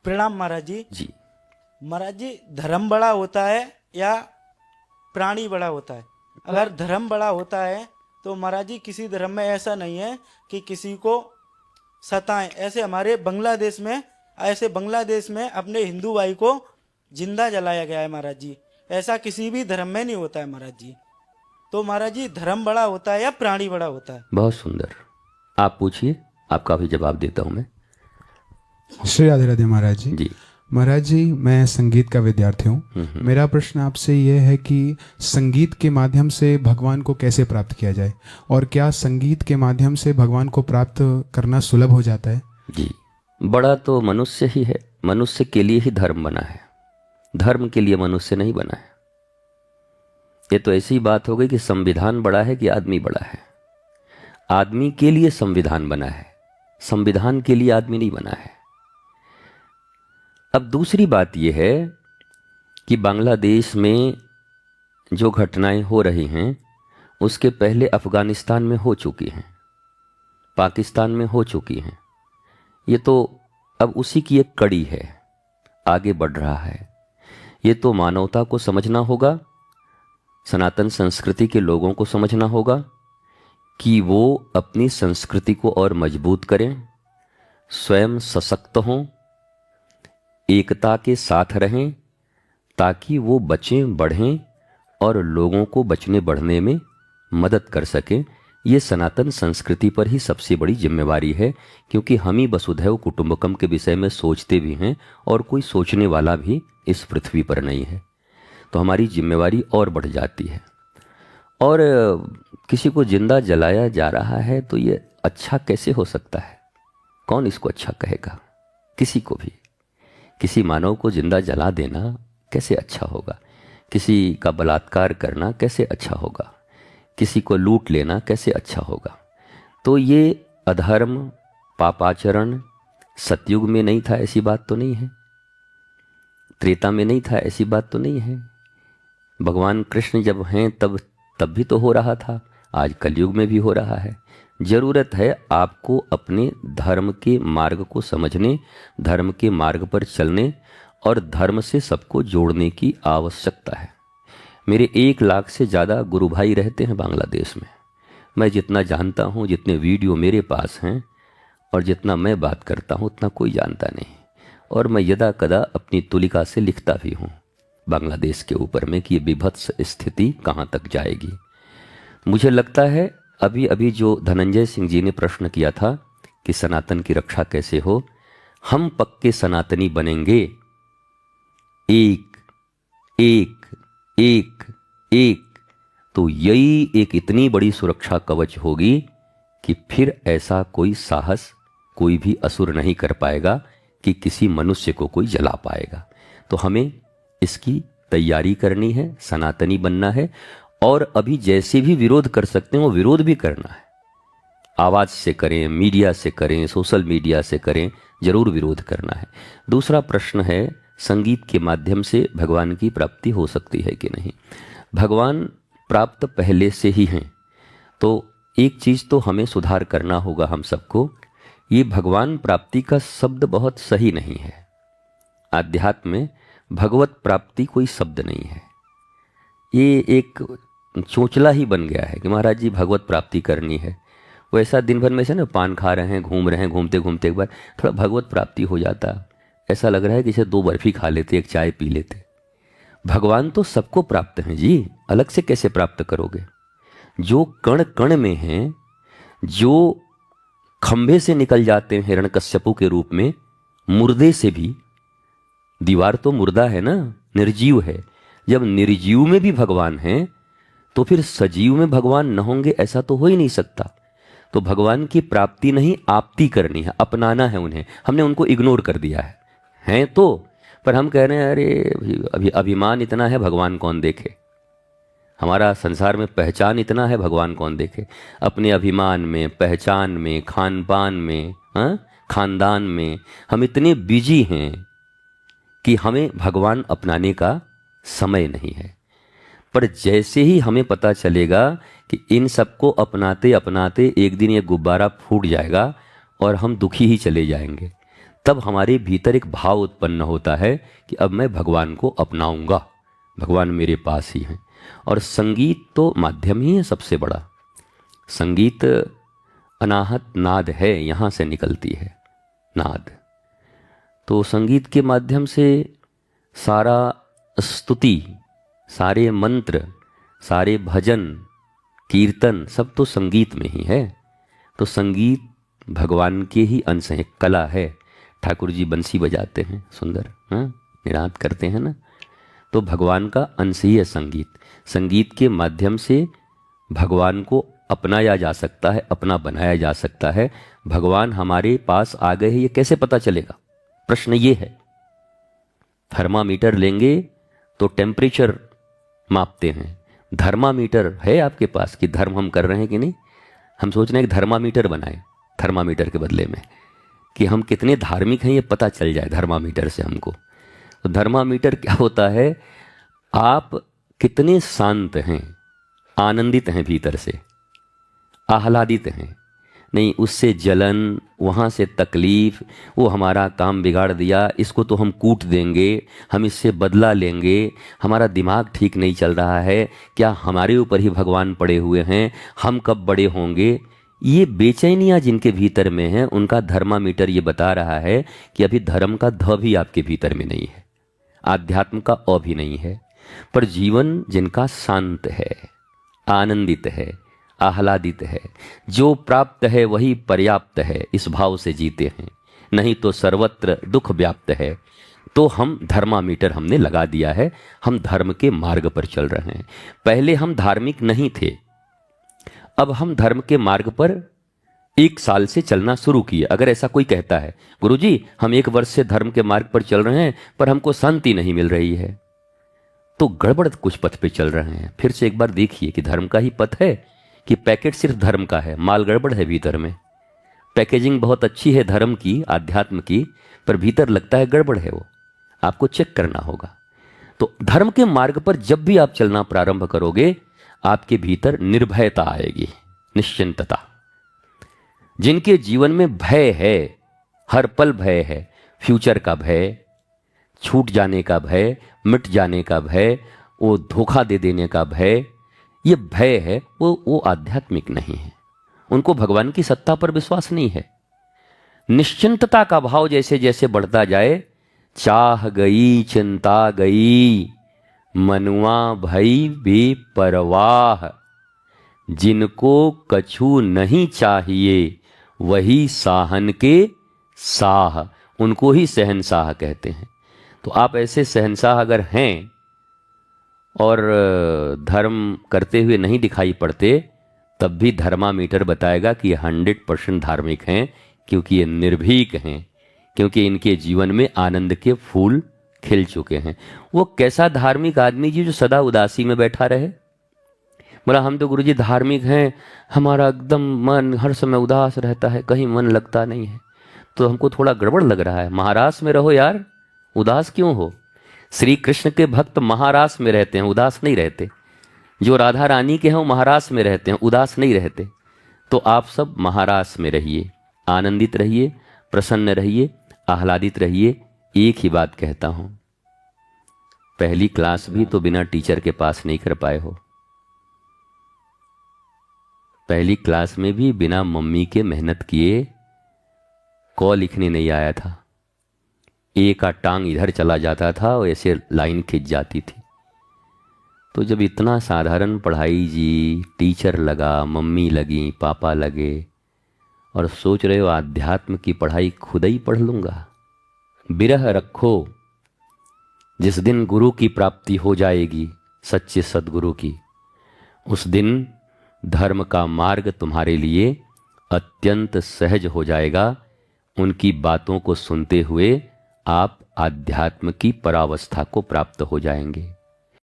प्रणाम महाराज जी। जी। महाराज जी, धर्म बड़ा होता है या प्राणी बड़ा होता है? अगर धर्म बड़ा होता है तो महाराज जी किसी धर्म में ऐसा नहीं है कि किसी को सताएं। ऐसे बांग्लादेश में अपने हिंदू भाई को जिंदा जलाया गया है महाराज जी। ऐसा किसी भी धर्म में नहीं होता है महाराज जी। तो महाराज जी, धर्म बड़ा होता है या प्राणी बड़ा होता है? बहुत सुंदर, आप पूछिए, आपका भी जवाब देता हूं मैं। श्री राधे राधे महाराज जी। जी। महाराज जी, मैं संगीत का विद्यार्थी हूँ। मेरा प्रश्न आपसे ये है कि संगीत के माध्यम से भगवान को कैसे प्राप्त किया जाए, और क्या संगीत के माध्यम से भगवान को प्राप्त करना सुलभ हो जाता है? जी, बड़ा तो मनुष्य ही है। मनुष्य के लिए ही धर्म बना है, धर्म के लिए मनुष्य नहीं बना है। ये तो ऐसी बात हो गई कि संविधान बड़ा है कि आदमी बड़ा है। आदमी के लिए संविधान बना है, संविधान के लिए आदमी नहीं बना है। अब दूसरी बात यह है कि बांग्लादेश में जो घटनाएं हो रही हैं उसके पहले अफगानिस्तान में हो चुकी हैं, पाकिस्तान में हो चुकी हैं। ये तो अब उसी की एक कड़ी है, आगे बढ़ रहा है। ये तो मानवता को समझना होगा, सनातन संस्कृति के लोगों को समझना होगा कि वो अपनी संस्कृति को और मजबूत करें, स्वयं सशक्त हों, एकता के साथ रहें, ताकि वो बचें बढ़ें और लोगों को बचने बढ़ने में मदद कर सकें। ये सनातन संस्कृति पर ही सबसे बड़ी जिम्मेवारी है, क्योंकि हम ही वसुधैव कुटुंबकम के विषय में सोचते भी हैं और कोई सोचने वाला भी इस पृथ्वी पर नहीं है। तो हमारी जिम्मेवारी और बढ़ जाती है। और किसी को जिंदा जलाया जा रहा है तो ये अच्छा कैसे हो सकता है? कौन इसको अच्छा कहेगा? किसी को भी। किसी मानव को जिंदा जला देना कैसे अच्छा होगा? किसी का बलात्कार करना कैसे अच्छा होगा? किसी को लूट लेना कैसे अच्छा होगा? तो ये अधर्म, पापाचरण सतयुग में नहीं था, ऐसी बात तो नहीं है। त्रेता में नहीं था, ऐसी बात तो नहीं है। भगवान कृष्ण जब हैं तब भी तो हो रहा था, आज कलयुग में भी हो रहा है। जरूरत है आपको अपने धर्म के मार्ग को समझने, धर्म के मार्ग पर चलने और धर्म से सबको जोड़ने की आवश्यकता है। मेरे 1 लाख से ज़्यादा गुरु भाई रहते हैं बांग्लादेश में। मैं जितना जानता हूँ, जितने वीडियो मेरे पास हैं और जितना मैं बात करता हूँ, उतना कोई जानता नहीं। और मैं यदा कदा अपनी तुलिका से लिखता भी हूँ बांग्लादेश के ऊपर में कि ये विभत्स स्थिति कहाँ तक जाएगी। मुझे लगता है अभी अभी जो धनंजय सिंह जी ने प्रश्न किया था कि सनातन की रक्षा कैसे हो, हम पक्के सनातनी बनेंगे। एक एक एक एक, तो यही एक इतनी बड़ी सुरक्षा कवच होगी कि फिर ऐसा कोई साहस कोई भी असुर नहीं कर पाएगा कि किसी मनुष्य को कोई जला पाएगा। तो हमें इसकी तैयारी करनी है, सनातनी बनना है, और अभी जैसे भी विरोध कर सकते हैं वो विरोध भी करना है। आवाज से करें, मीडिया से करें, सोशल मीडिया से करें, जरूर विरोध करना है। दूसरा प्रश्न है, संगीत के माध्यम से भगवान की प्राप्ति हो सकती है कि नहीं? भगवान प्राप्त पहले से ही हैं। तो एक चीज तो हमें सुधार करना होगा हम सबको, ये भगवान प्राप्ति का शब्द बहुत सही नहीं है। आध्यात्म में भगवत प्राप्ति कोई शब्द नहीं है। ये एक चोचला ही बन गया है कि महाराज जी भगवत प्राप्ति करनी है। वो ऐसा दिन भर में से ना पान खा रहे हैं, घूम रहे हैं, घूमते घूमते एक बार थोड़ा भगवत प्राप्ति हो जाता, ऐसा लग रहा है कि जैसे 2 बर्फी खा लेते, 1 चाय पी लेते। भगवान तो सबको प्राप्त हैं जी, अलग से कैसे प्राप्त करोगे? जो कण कण में हैं, जो खंभे से निकल जाते हैं हिरण्यकश्यपु के रूप में, मुर्दे से भी, दीवार तो मुर्दा है ना, निर्जीव है। जब निर्जीव में भी भगवान हैं तो फिर सजीव में भगवान न होंगे, ऐसा तो हो ही नहीं सकता। तो भगवान की प्राप्ति नहीं, आप्ति करनी है, अपनाना है उन्हें। हमने उनको इग्नोर कर दिया है, हैं तो, पर हम कह रहे हैं अरे अभी अभिमान इतना है, भगवान कौन देखे? हमारा संसार में पहचान इतना है, भगवान कौन देखे? अपने अभिमान में, पहचान में, खान पान में, खानदान में हम इतने बिजी हैं कि हमें भगवान अपनाने का समय नहीं है। पर जैसे ही हमें पता चलेगा कि इन सबको अपनाते अपनाते एक दिन ये गुब्बारा फूट जाएगा और हम दुखी ही चले जाएंगे, तब हमारे भीतर एक भाव उत्पन्न होता है कि अब मैं भगवान को अपनाऊंगा, भगवान मेरे पास ही हैं। और संगीत तो माध्यम ही है सबसे बड़ा। संगीत अनाहत नाद है, यहाँ से निकलती है नाद। तो संगीत के माध्यम से सारा स्तुति, सारे मंत्र, सारे भजन कीर्तन सब तो संगीत में ही है। तो संगीत भगवान के ही अंश है, कला है। ठाकुर जी बंसी बजाते हैं सुंदर, हाँ, निरात करते हैं ना, तो भगवान का अंश ही है संगीत। संगीत के माध्यम से भगवान को अपनाया जा सकता है, अपना बनाया जा सकता है। भगवान हमारे पास आ गए हैं, ये कैसे पता चलेगा? प्रश्न ये है। थर्मामीटर लेंगे तो टेम्परेचर मापते हैं। धर्मामीटर है आपके पास कि धर्म हम कर रहे हैं कि नहीं? हम सोच रहे हैं कि धर्मामीटर बनाएं, थर्मामीटर के बदले में, कि हम कितने धार्मिक हैं ये पता चल जाए धर्मामीटर से हमको। तो धर्मामीटर क्या होता है? आप कितने शांत हैं, आनंदित हैं, भीतर से आह्लादित हैं। नहीं, उससे जलन, वहाँ से तकलीफ, वो हमारा काम बिगाड़ दिया, इसको तो हम कूट देंगे, हम इससे बदला लेंगे, हमारा दिमाग ठीक नहीं चल रहा है, क्या हमारे ऊपर ही भगवान पड़े हुए हैं, हम कब बड़े होंगे? ये बेचैनियाँ जिनके भीतर में हैं, उनका धर्मामीटर ये बता रहा है कि अभी धर्म का ध भी आपके भीतर में नहीं है, आध्यात्म का अ भी नहीं है। पर जीवन जिनका शांत है, आनंदित है, आह्लादित है, जो प्राप्त है वही पर्याप्त है, इस भाव से जीते हैं, नहीं तो सर्वत्र दुख व्याप्त है। तो हम धर्मामीटर हमने लगा दिया है, हम धर्म के मार्ग पर चल रहे हैं। पहले हम धार्मिक नहीं थे, अब हम धर्म के मार्ग पर 1 साल से चलना शुरू किए। अगर ऐसा कोई कहता है गुरुजी हम 1 वर्ष से धर्म के मार्ग पर चल रहे हैं पर हमको शांति नहीं मिल रही है, तो गड़बड़ कुछ पथ पे चल रहे हैं। फिर से एक बार देखिए कि धर्म का ही पथ है कि पैकेट सिर्फ धर्म का है, माल गड़बड़ है भीतर में। पैकेजिंग बहुत अच्छी है धर्म की, आध्यात्म की, पर भीतर लगता है गड़बड़ है, वो आपको चेक करना होगा। तो धर्म के मार्ग पर जब भी आप चलना प्रारंभ करोगे, आपके भीतर निर्भयता आएगी, निश्चिंतता। जिनके जीवन में भय है, हर पल भय है, फ्यूचर का भय, छूट जाने का भय, मिट जाने का भय, वो धोखा दे देने का भय, ये भय है, वो आध्यात्मिक नहीं है। उनको भगवान की सत्ता पर विश्वास नहीं है। निश्चिंतता का भाव जैसे जैसे बढ़ता जाए, चाह गई चिंता गई, मनुआ भई बेपरवाह, जिनको कछु नहीं चाहिए वही साहन के साह, उनको ही शहंशाह कहते हैं। तो आप ऐसे शहंशाह अगर हैं और धर्म करते हुए नहीं दिखाई पड़ते, तब भी धर्मामीटर बताएगा कि 100% धार्मिक हैं, क्योंकि ये निर्भीक हैं, क्योंकि इनके जीवन में आनंद के फूल खिल चुके हैं। वो कैसा धार्मिक आदमी जी जो सदा उदासी में बैठा रहे? बोला हम तो गुरुजी धार्मिक हैं, हमारा एकदम मन हर समय उदास रहता है, कहीं मन लगता नहीं है। तो हमको थोड़ा गड़बड़ लग रहा है। महारास में रहो यार, उदास क्यों हो? श्री कृष्ण के भक्त महारास में रहते हैं, उदास नहीं रहते। जो राधा रानी के हैं वो महारास में रहते हैं, उदास नहीं रहते। तो आप सब महारास में रहिए, आनंदित रहिए, प्रसन्न रहिए, आह्लादित रहिए। एक ही बात कहता हूं, पहली क्लास भी तो बिना टीचर के पास नहीं कर पाए हो। पहली क्लास में भी बिना मम्मी के मेहनत किए क लिखने नहीं आया था। एक का टांग इधर चला जाता था और ऐसे लाइन खिंच जाती थी। तो जब इतना साधारण पढ़ाई जी, टीचर लगा, मम्मी लगी, पापा लगे, और सोच रहे हो आध्यात्म की पढ़ाई खुद ही पढ़ लूंगा। बिरह रखो, जिस दिन गुरु की प्राप्ति हो जाएगी, सच्चे सदगुरु की, उस दिन धर्म का मार्ग तुम्हारे लिए अत्यंत सहज हो जाएगा। उनकी बातों को सुनते हुए आप आध्यात्म की परावस्था को प्राप्त हो जाएंगे।